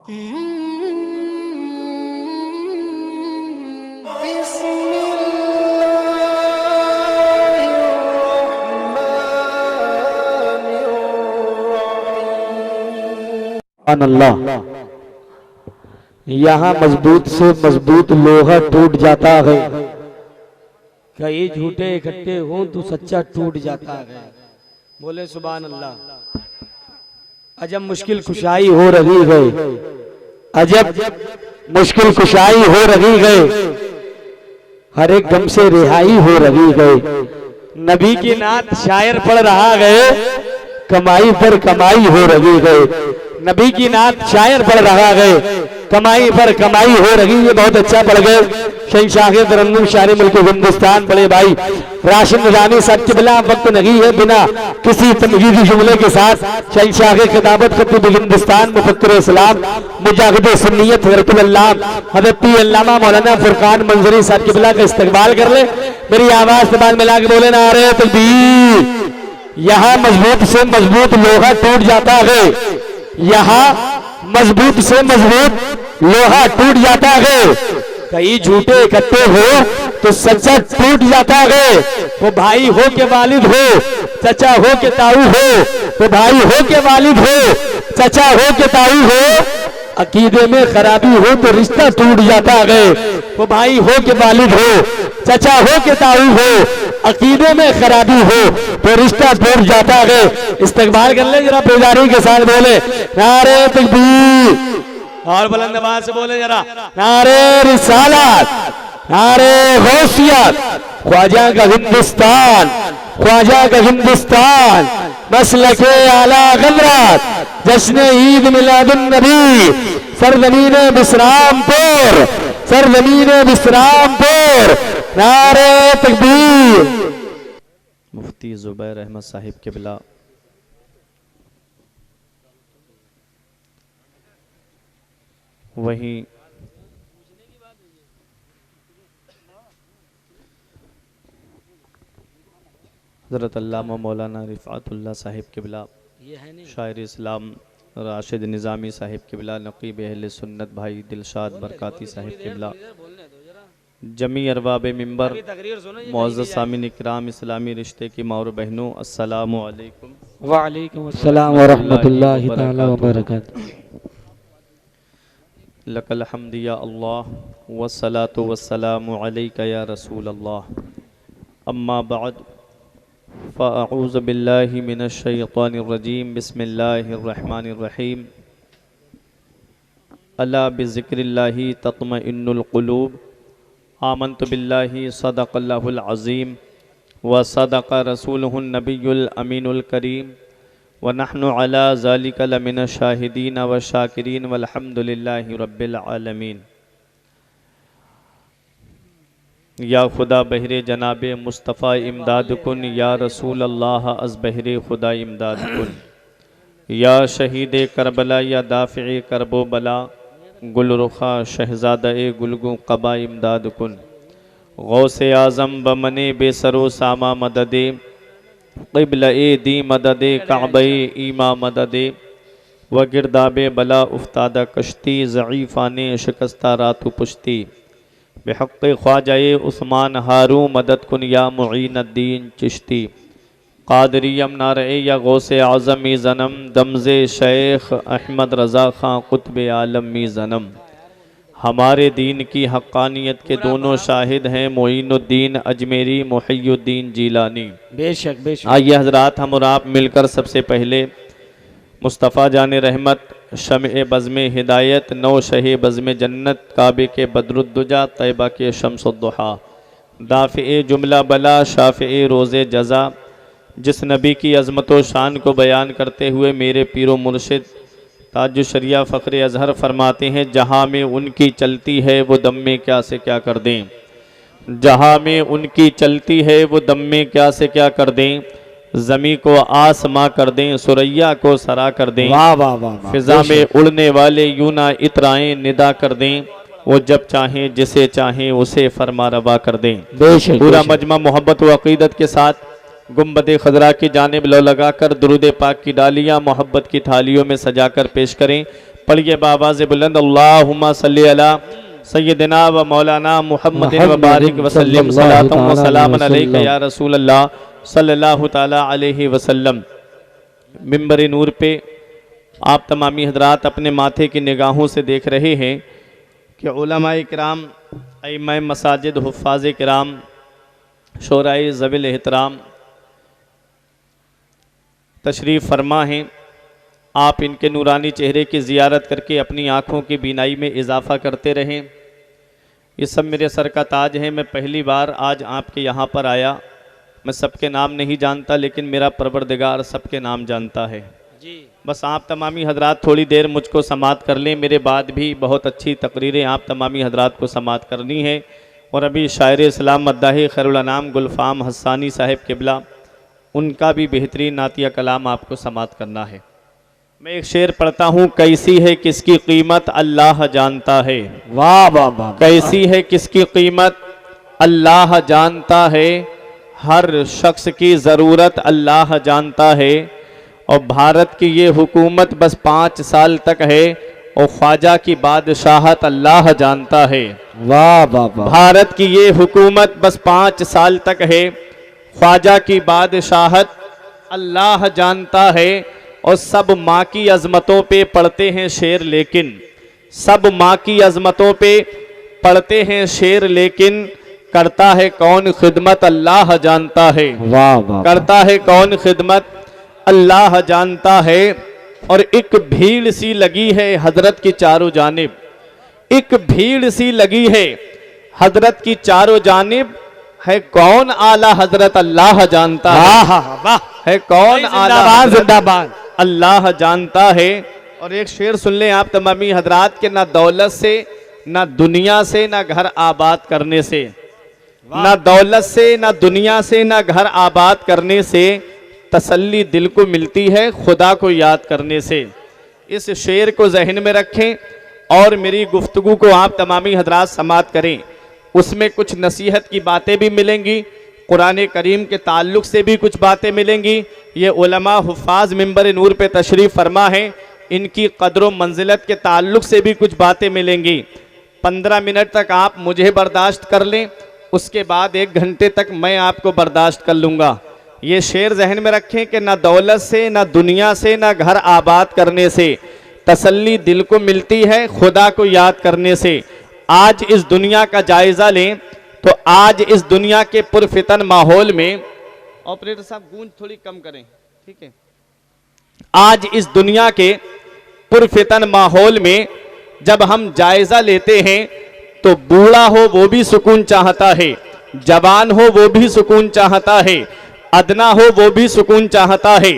अल्लाह। यहाँ मजबूत से मजबूत लोहा टूट जाता है, कई झूठे इकट्ठे हों तो सच्चा टूट जाता है। बोले सुभान अल्लाह। अजब मुश्किल कुशाई हो रही है, अजब मुश्किल कुशाई हो रही है, हर एक गम से रिहाई हो रही है। नबी की नात शायर पढ़ रहा है, कमाई पर कमाई हो रही है। नबी की नात शायर पढ़ रहा है, कमाई पर कमाई हो रही है। बहुत अच्छा पढ़ गए। शहंशाह तरन्नुम शान मुल्क हिंदुस्तान बड़े भाई राशिद निजामी साहब किबला वक्त नहीं है बिना किसी तमहीदी जुमले के साथ शहंशाह खिताबत खतीब हिंदुस्तान मुफक्किर इस्लाम मुजाहिद सुन्नियत हज़रत अल्लामा मौलाना फुरकान मंजरी साहब किबला का इस्तकबाल कर ले। मेरी आवाज से बाद मिला के बोले नारे तकबीर। यहाँ मजबूत से मजबूत लोहा टूट जाता है, यहाँ मजबूत से मजबूत लोहा टूट जाता है। कई झूठे इकट्ठे हो तो सच्चा टूट जाता है। वो भाई हो के वालिद हो, चचा हो के ताऊ हो, वो भाई हो के वालिद हो, चचा हो के ताऊ हो। अकीदे में खराबी हो तो रिश्ता टूट जाता है। वो भाई हो के वालिद हो, चचा हो के ताऊ हो, अकीदे में खराबी हो तो रिश्ता टूट जाता है। इस्तकबाल कर ले जरा पुजारी के साथ बोले नारे तकबीर और बुलंद आवाज से बोले जरा नारे रिसालत, नारे गौसियत। ख्वाजा का हिंदुस्तान, ख्वाजा का हिंदुस्तान, मसलके आला गमरात, जश्न ईद मिलादुन नबी, सरजमीन बिसरामपुर, सरजमीन बिसरामपुर। नारे तकबीर। मुफ्ती जुबैर अहमद साहिब किबला वहीं हज़रत अल्लामा मौलाना रिफ़ातुल्लाह साहिब किबला शायर इस्लाम राशिद निज़ामी साहिब किबला नक़ीब अहले सुन्नत भाई दिलशाद बरकाती साहिब किबला जमी अरबाब मिंबर मुअज़्ज़ज़ सामीन इकराम इस्लामी रिश्ते की माँ और बहनों अस्सलामु अलैकुम व अलैकुम अस्सलाम व रहमतुल्लाहि तआला व बरकातुहू। लकल हम्द या अल्लाह वस्सलातु वस्सलामु अलैका या रसूल अल्लाह। अम्मा बाद फ़अऊज़ु बिल्लाहि मिनश शैतानिर रजीम बिस्मिल्लाहिर रहमानिर रहीम। अला बिज़िक्रिल्लाहि तत्मइन्नुल क़ुलूब। आमन्तु बिल्लाहि सदक़ल्लाहुल अज़ीम व सदक़ रसूलुहुन नबियुल अमीनुल करीम व नहनु अला ज़ालिका लमिन शाहिदीन व शाकिरीन वल्हम्दुलिल्लाहि रब्बिल आलमीन। या खुदा बहरे जनाबे मुस्तफ़ा इमदाद कुन, या रसूल अल्लाह अज़ बहरे खुदा इमदाद कुन। या शहीद करबला या दाफ़े करबो बला, गुलरुखा शहज़ादा गुलगु कबा इमदाद कुन। गौसे आज़म बमने बेसरो सामा मददे, क़िबला दी मददे काबे ईमा मददे। व गिरदाबे बला उफ्तादा कश्ती, ज़ईफ़ाने शिकस्ता रातु पुश्ती। बेहक़्क़े ख्वाजाए उस्मान हारू मदद कुन, या मुईनुद्दीन चिश्ती। क़ादरियम नारे या गौसे आज़म मी ज़नम, दमज़े शेख अहमद रज़ा ख़ां क़ुत्ब आलम मी ज़नम। हमारे दीन की हक़ानियत के दोनों शाहिद हैं मोइनुद्दीन अजमेरी, मुहियुद्दीन जीलानी। बेशक बेशक। आइए हज़रात हम और आप मिलकर सबसे पहले मुस्तफ़ा जाने रहमत, शम्ए बज़्मे हिदायत, नौ शहे बज़्मे जन्नत, काबे के बदरुद्दुजा, तैबा के शम्सुद्दुहा, दाफ़े जुमला बला, शाफ़े रोज़े जज़ा, जिस नबी की अज़मत व शान को बयान करते हुए मेरे पीरो मुर्शिद ताज शरिया फ़ख्र अज़हर फरमाते हैं, जहाँ में उनकी चलती है वो दम में क्या से क्या कर दें। जहाँ में उनकी चलती है वो दम में क्या से क्या कर दें। ज़मी को आसमां कर दें, सुरैया को सरा कर दें। वाह वाह वाह। फ़िज़ा में उड़ने वाले यूं ना इतराएं, निदा कर दें। वो जब चाहें जिसे चाहें उसे फरमा रवा कर दें। पूरा मजमा मोहब्बत व अक़ीदत के साथ गुम्बद खजरा की जानिब लो लगाकर दुरूद पाक की डालियाँ मोहब्बत की थालियों में सजाकर पेश करें। पढ़िए बाबाज़ बुलंद अल्लाहुम्मा सल्ली अला सय्यदना व मौलाना मुहम्मदिन व बारिक वसल्लम सलातम व सलामन अलैका या रसूल अल्लाह सल्लल्लाहु ताला अलैहि वसल्लम। मिंबर नूर पे आप तमामी हजरात अपने माथे की निगाहों से देख रहे हैं कि उलमाए किराम, इमाम मसाजिद, हुफ़ाज़ किराम, शोराए ज़विल एहतराम तशरीफ़ फरमा हैं। आप इनके नूरानी चेहरे की ज़ियारत करके अपनी आँखों की बीनाई में इजाफ़ा करते रहें। ये सब मेरे सर का ताज है। मैं पहली बार आज आपके यहाँ पर आया। मैं सबके नाम नहीं जानता, लेकिन मेरा परवरदिगार सबके नाम जानता है जी। बस आप तमामी हजरात थोड़ी देर मुझको समात कर लें। मेरे बाद भी बहुत अच्छी तकरीरें आप तमामी हजरात को समात करनी है। और अभी शायर इस्लाम मद्दाही खैरुल अनाम गुलफ़ाम हस्सानी साहिब किबला, उनका भी बेहतरीन नातिया कलाम आपको समात करना है। मैं एक शेर पढ़ता हूँ। कैसी है किसकी कीमत अल्लाह जानता है। वाह वाह वाह। कैसी है किसकी कीमत अल्लाह जानता है। हर शख्स की ज़रूरत अल्लाह जानता है। और भारत की ये हुकूमत बस 5 साल तक है और ख्वाजा की बादशाहत अल्लाह जानता है। वाह वाह वाह। भारत की ये हुकूमत बस 5 साल तक है, ख्वाजा की बादशाहत अल्लाह जानता है। और सब माँ की अजमतों पे पढ़ते हैं शेर, लेकिन सब माँ की अजमतों पे पढ़ते हैं शेर, लेकिन करता है कौन खिदमत अल्लाह जानता है। वाह वाह। करता है कौन खिदमत अल्लाह जानता है। और एक भीड़ सी लगी है हजरत की चारों जानिब, एक भीड़ सी लगी है हजरत की चारों जानिब। है कौन आला हजरत अल्लाह जानता है। है कौन आला जिंदाबाद अल्लाह जानता है। और एक शेर सुन लें आप तमामी हजरात के, ना दौलत से, ना दुनिया से, ना घर आबाद करने से, ना दौलत से, ना दुनिया से, ना घर आबाद करने से तसल्ली दिल को मिलती है खुदा को याद करने से। इस शेर को जहन में रखें और मेरी गुफ्तगू को आप तमामी हजरात समात करें। उसमें कुछ नसीहत की बातें भी मिलेंगी, कुरान करीम के ताल्लुक़ से भी कुछ बातें मिलेंगी। ये उलमा हुफ़ाज़ मिंबर नूर पे तशरीफ़ फरमा है, इनकी क़द्र व मंजिलत के ताल्लुक़ से भी कुछ बातें मिलेंगी। 15 मिनट तक आप मुझे बर्दाश्त कर लें, उसके बाद 1 घंटे तक मैं आपको बर्दाश्त कर लूँगा। ये शेर जहन में रखें कि ना दौलत से, ना दुनिया से, ना घर आबाद करने से तसल्ली दिल को मिलती है खुदा को याद करने से। आज इस दुनिया का जायज़ा लें तो आज इस दुनिया के पुरफितन माहौल में, ऑपरेटर साहब गूंज थोड़ी कम करें, ठीक है। आज इस दुनिया के पुरफितन माहौल में जब हम जायज़ा लेते हैं तो बूढ़ा हो वो भी सुकून चाहता है, जवान हो वो भी सुकून चाहता है, अदना हो वो भी सुकून चाहता है,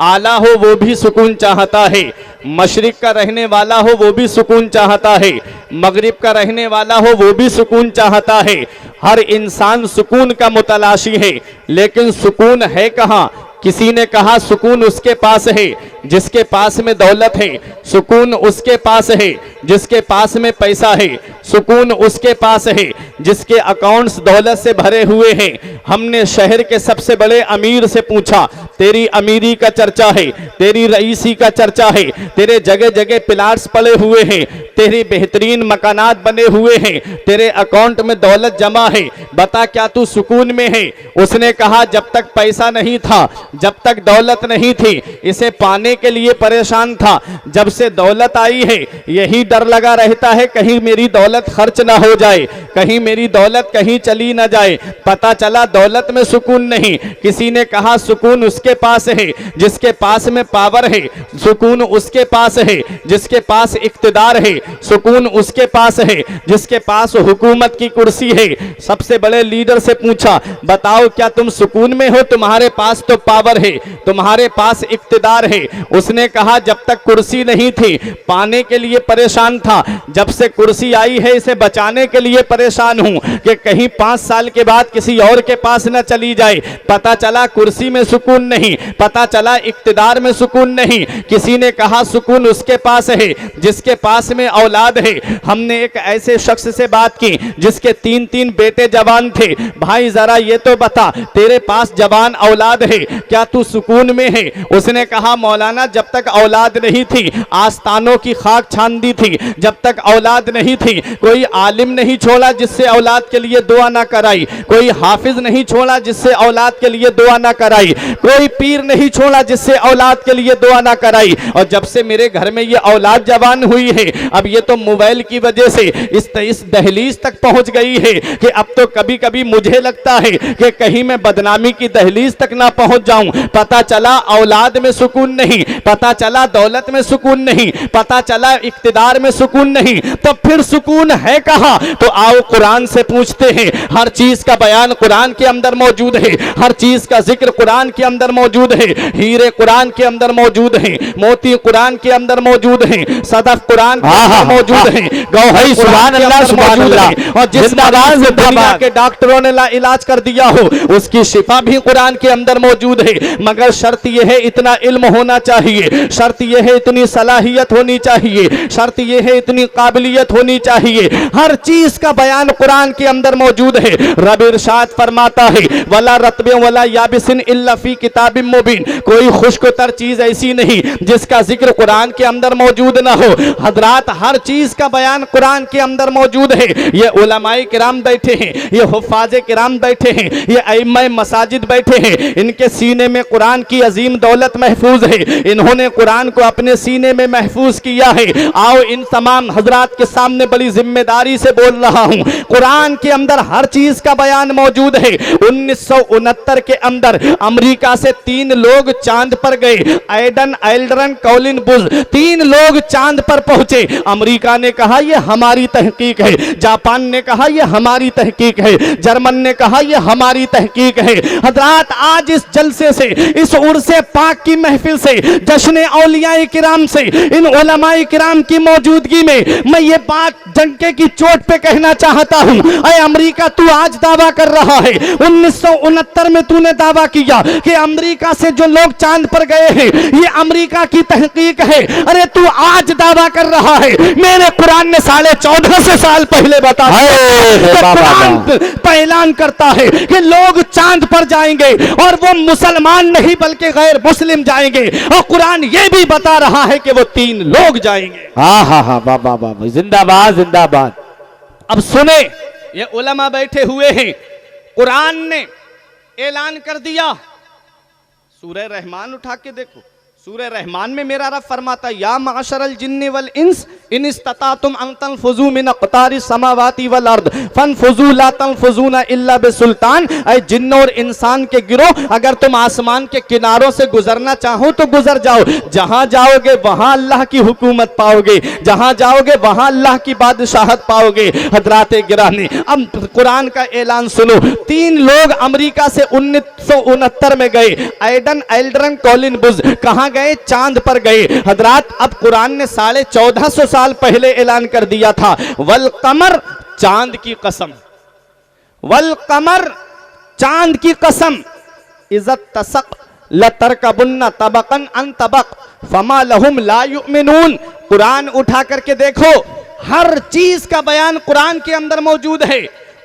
आला हो वो भी सुकून चाहता है, मशरिक का रहने वाला हो वो भी सुकून चाहता है, मगरिब का रहने वाला हो वो भी सुकून चाहता है। हर इंसान सुकून का मुतलाशी है, लेकिन सुकून है कहाँ? किसी ने कहा सुकून उसके पास है जिसके पास में दौलत है, सुकून उसके पास है जिसके पास में पैसा है, सुकून उसके पास है जिसके अकाउंट्स दौलत से भरे हुए हैं। हमने शहर के सबसे बड़े अमीर से पूछा, तेरी अमीरी का चर्चा है, तेरी रईसी का चर्चा है, तेरे जगह जगह प्लाट्स पड़े हुए हैं, तेरी बेहतरीन मकानात बने हुए हैं, तेरे अकाउंट में दौलत जमा है, बता क्या तू सुकून में है? उसने कहा जब तक पैसा नहीं था, जब तक दौलत नहीं थी, इसे पाने के लिए परेशान था। जब से दौलत आई है यही डर लगा रहता है कहीं मेरी दौलत खर्च ना हो जाए, कहीं मेरी दौलत कहीं चली ना जाए। पता चला दौलत में सुकून नहीं। किसी ने कहा सुकून उसके पास है जिसके पास में पावर है, सुकून उसके पास है जिसके पास इक्तिदार है, सुकून उसके पास है जिसके पास हुकूमत की कुर्सी है। सबसे बड़े लीडर से पूछा, बताओ क्या तुम सुकून में हो? तुम्हारे पास तो पावर है, तुम्हारे पास इक्तिदार है। उसने कहा जब तक कुर्सी नहीं थी पाने के लिए परेशान था, जब से कुर्सी आई है, इसे बचाने के लिए परेशान हूं कि कहीं 5 साल के बाद किसी और के पास न चली जाए। पता चला कुर्सी में सुकून नहीं, पता चला इक्तिदार में सुकून नहीं। किसी ने कहा सुकून उसके पास है जिसके पास में औलाद है। हमने एक ऐसे शख्स से बात की जिसके 3-3 बेटे जवान थे। भाई जरा ये तो बता, तेरे पास जवान औलाद है, क्या तू सुकून में है? उसने कहा मौलाना जब तक औलाद नहीं थी आस्तानों की खाक छान दी थी, जब तक औलाद नहीं थी कोई आलिम नहीं छोड़ा जिससे औलाद के लिए दुआ ना कराई, कोई हाफिज नहीं छोड़ा जिससे औलाद के लिए दुआ ना कराई, कोई पीर नहीं छोड़ा जिससे औलाद के लिए दुआ ना कराई। और जब से मेरे घर में ये औलाद जवान हुई है, अब ये तो मोबाइल की वजह से इस दहलीज तक पहुंच गई है कि अब तो कभी कभी मुझे लगता है कि कहीं मैं बदनामी की दहलीज तक ना पहुंच जाऊं। पता चला औलाद में सुकून नहीं, पता चला दौलत में सुकून नहीं, पता चला इक्तिदार में सुकून नहीं, तो फिर सुकून है कहां? तो आओ कुरान से पूछते हैं। हर चीज का बयान कुरान के अंदर मौजूद है, हर चीज का जिक्र कुरान के अंदर मौजूद है। हीरे कुरान के अंदर मौजूद हैं, मोती कुरान के अंदर मौजूद हैं, सदफ कुरान के अंदर मौजूद हैं, गौहर सुभान अल्लाह सुभान अल्लाह। और जिस दुनिया के डॉक्टरों ने इलाज कर दिया हो उसकी शिफा भी कुरान के अंदर मौजूद है। मगर शर्त यह है इतना इल्म होना चाहिए, शर्त यह है इतनी सलाहियत होनी चाहिए, शर्त यह है इतनी काबिलियत होनी चाहिए। हर चीज का बयान कुरान के अंदर मौजूद है। रब इरशाद फरमाता है वला रत्बे वला याबिसिन इल्ला फी किताबिम मुबीन, कोई खुश्कतर चीज ऐसी नहीं जिसका जिक्र कुरान के अंदर मौजूद ना हो। हजरात हर चीज का बयान कुरान के अंदर मौजूद है। ये उलमाए किराम बैठे हैं, ये हुफ्फाज़े किराम बैठे हैं, ये अइम्मा मसाजिद बैठे हैं, इनके सीने में कुरान की अजीम दौलत महफूज है, इन्होंने कुरान को अपने सीने में महफूज किया है। आओ इन तमाम हजरात के सामने बड़ी जिम्मेदारी से बोल रहा हूं, कुरान के अंदर हर चीज का बयान मौजूद है। 1969 के अंदर अमेरिका से 3 लोग चांद पर गए, एडन, एल्ड्रन, कॉलिन बुश, 3 लोग चांद पर पहुंचे। अमेरिका ने कहा यह हमारी तहकीक है, जापान ने कहा यह हमारी तहकीक है, जर्मन ने कहा यह हमारी तहकीक है। हजरात आज इस जलसे से, इस उर्से पाक की महफिल से, जश्न औलियाए किराम से, इन उलमाए किराम की मौजूदगी में मैं ये बात डंके की चोट पे कहना चाहता हूं। अरे अमेरिका तू आज दावा कर रहा है, 1969 में तूने दावा किया कि अमेरिका से जो लोग चांद पर गए हैं ये अमेरिका की तहकीक है। अरे तू आज दावा कर रहा है, मेरे कुरान ने 1450 साल पहले बता दिया, कुरान ऐलान करता है कि लोग चांद पर जाएंगे और वो मुसलमान नहीं बल्कि गैर मुस्लिम जाएंगे। और कुरान ये भी बता रहा है कि वो 3 लोग जाएंगे। हाँ हाँ हाँ, बाबा बाबा जिंदाबाद जिंदाबाद। अब सुने, ये उलमा बैठे हुए हैं, कुरान ने ऐलान कर दिया। सूरह रहमान उठा के देखो, सूरह रहमान में मेरा रब फरमाता या माशरल जिन्नि वल इंस इन इस्ततातुम अन तनफुजू मिन अक़तारिस समावाति वल अर्द फनफुजू ला तनफुजूना इल्ला बिसुल्तान। ऐ जिन्न और इंसान के गिरोह, अगर तुम आसमान के किनारों से गुजरना चाहो तो गुजर जाओ, जहां जाओगे वहां अल्लाह की हुकूमत पाओगे, जहां जाओगे वहां अल्लाह की बादशाहत पाओगे। हजरात गिरामी, अब कुरान का ऐलान सुनो। 3 लोग अमेरिका से 1969 में गए, एडन, एल्ड्रन, कॉलिन बुश। कहां गए? चांद पर गए। हजरात अब कुरान ने 1450 साल पहले ऐलान कर दिया था, वल कमर, चांद की कसम, वल कमर, चांद की कसम, इज़्ज़त तसक लतरकबुन्ना तबकन अन तबक फमा लहुम ला युमिनून। कुरान उठा करके देखो, हर चीज का बयान कुरान के अंदर मौजूद है।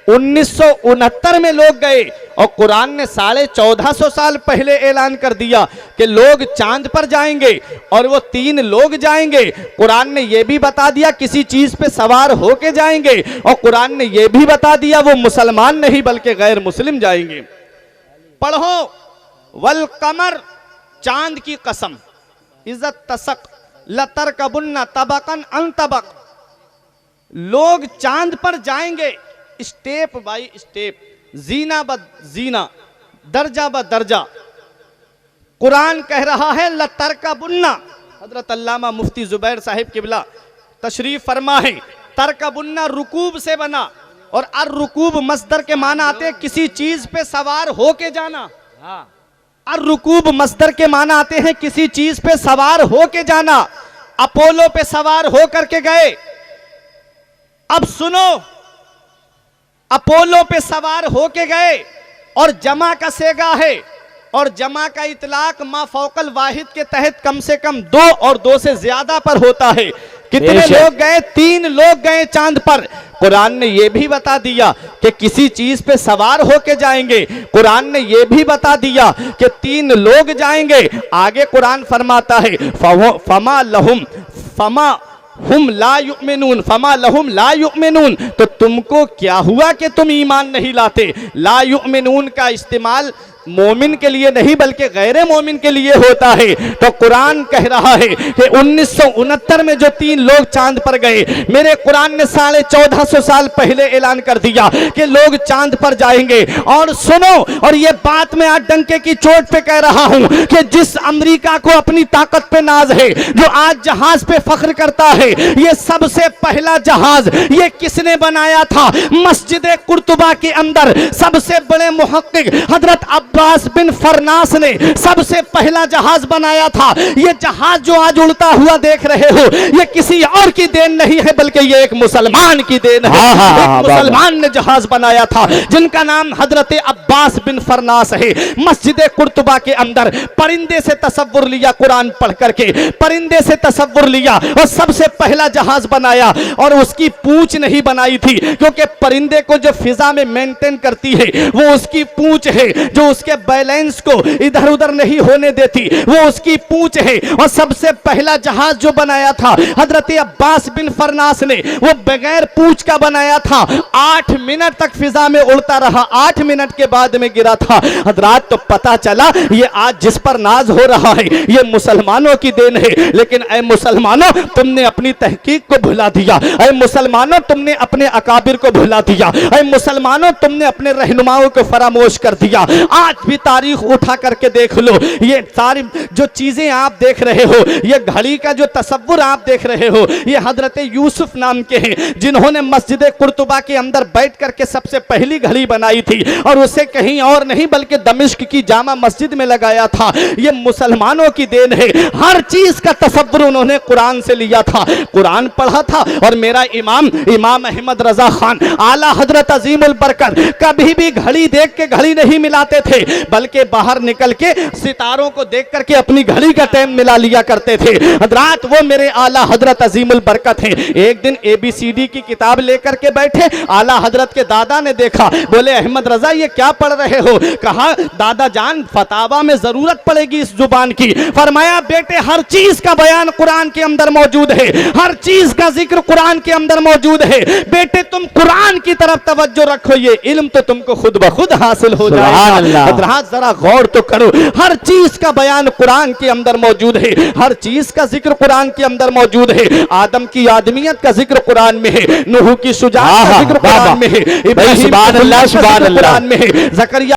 1969 में लोग गए और कुरान ने 1450 साल पहले ऐलान कर दिया कि लोग चांद पर जाएंगे और वो 3 लोग जाएंगे। कुरान ने यह भी बता दिया किसी चीज पे सवार होके जाएंगे, और कुरान ने यह भी बता दिया वो मुसलमान नहीं बल्कि गैर मुस्लिम जाएंगे। पढ़ो, वल कमर, चांद की कसम, इज़्ज़त तसक लतरकबुन्ना तबकन अन तबक। लोग चांद पर जाएंगे स्टेप बाय स्टेप, जीना ब जीना, दर्जा ब दर्जा। कुरान कह रहा है लतरकबुन्ना। हजरत अल्लामा मुफ्ती जुबैर साहिब किबला तशरीफ फरमा है, तरकबुन्ना रुकूब से बना, और अर रुकूब मस्दर के माना आते हैं किसी चीज पे सवार होके जाना। अर रुकूब मस्दर के माना आते हैं किसी चीज पे सवार होके जाना। अपोलो पे सवार हो करके गए, अब सुनो, अपोलो पे सवार होके गए और जमा का सेगा है, और जमा का इतलाक मा फौकल वाहिद के तहत कम से कम 2 और 2 से ज्यादा पर होता है। कितने लोग गए? 3 लोग गए चांद पर। कुरान ने यह भी बता दिया कि किसी चीज पे सवार होके जाएंगे। कुरान ने यह भी बता दिया कि 3 लोग जाएंगे। आगे कुरान फरमाता है फमा लहुम ला युमिनून, तो तुमको क्या हुआ कि तुम ईमान नहीं लाते? ला युमिनून का इस्तेमाल मोमिन के लिए नहीं बल्कि गैर मोमिन के लिए होता है। तो कुरान कह रहा है कि 1969 में जो 3 लोग चांद पर गए, मेरे कुरान ने 1450 साल पहले ऐलान कर दिया कि लोग चांद पर जाएंगे। और सुनो, और ये बात मैं आज डंके की चोट पे कह रहा हूं कि जिस अमेरिका को अपनी ताकत पे नाज है, जो आज जहाज पे फख्र करता है, ये सबसे पहला जहाज ये किसने बनाया था? मस्जिद कुर्तुबा के अंदर सबसे बड़े मुहक्किक हजरत अब्बास बिन फरनास ने सबसे पहला जहाज बनाया था। ये जहाज जो आज उड़ता हुआ देख रहे हो, ये किसी और की देन नहीं है बल्कि ये एक मुसलमान की देन है। एक मुसलमान ने जहाज बनाया था जिनका नाम हजरत अब्बास बिन फरनास है। मस्जिद कुर्तुबा के अंदर परिंदे से तसव्वुर लिया, कुरान पढ़ करके परिंदे से तसव्वुर लिया और सबसे पहला जहाज बनाया। और उसकी पूंछ नहीं बनाई थी, क्योंकि परिंदे को जो फिजा में मेंटेन करती है वो उसकी पूंछ है, जो उसके बैलेंस को इधर उधर नहीं होने देती, वो उसकी पूंछ है। और सबसे पहला जहाज जो बनाया था हजरत अब्बास बिन फरनास ने, वो बगैर पूंछ का बनाया था। 8 मिनट तक फिजा में उड़ता रहा, 8 मिनट के बाद में गिरा था। हजरात, तो पता चला ये आज जिस पर नाज हो रहा है ये मुसलमानों की देन है। लेकिन ऐ मुसलमानों, तुमने अपनी तहकीक को भुला दिया। ऐ मुसलमानों, तुमने अपने अकाबिर को भुला दिया। ऐ मुसलमानों, तुमने अपने रहनुमाओं को फरामोश कर दिया। आज भी तारीख उठा करके देख लो, ये सारी जो चीजें आप देख रहे हो, ये घड़ी का जो तसव्वुर आप देख रहे हो, ये हजरत यूसुफ नाम के हैं जिन्होंने मस्जिद कुर्तुबा के अंदर बैठ करके सबसे पहली घड़ी बनाई थी, और उसे कहीं और नहीं बल्कि दमिश्क की जामा मस्जिद में लगाया था। ये मुसलमानों की देन है। हर चीज का तसव्वुर उन्होंने कुरान से लिया था, कुरान पढ़ा था। और मेरा इमाम अहमद रजा खान आला हजरत अजीमुल बरकत कभी भी घड़ी देख के घड़ी नहीं मिलाते थे, बल्कि बाहर निकल के सितारों को देख करके अपनी घड़ी का टाइम मिला लिया करते थे। हजरात, वो मेरे आला हजरत अजीमुल बरकत हैं। एक दिन ABCD की किताब लेकर के बैठे, आला हजरत के दादा ने देखा, बोले अहमद रजा ये क्या पढ़ रहे हो? कहा दादा जान, फतावा में जरूरत पड़ेगी इस जुबान की। फरमाया बेटे, हर चीज का बयान कुरान के अंदर मौजूद है, हर चीज का जिक्र कुरान के अंदर मौजूद है। बेटे तुम कुरान की तरफ तवज्जो रखो, ये इल्म तो तुमको खुद ब खुद हासिल हो जाएगा। जरा गौर तो करो, हर चीज का बयान कुरान के अंदर मौजूद है, हर चीज का जिक्र कुरान के अंदर मौजूद है। आदम की आदमियत का जिक्र कुरान में है, नूह की शुजाअत का जिक्र कुरान में है, इब्राहीम कुरान में है, जकरिया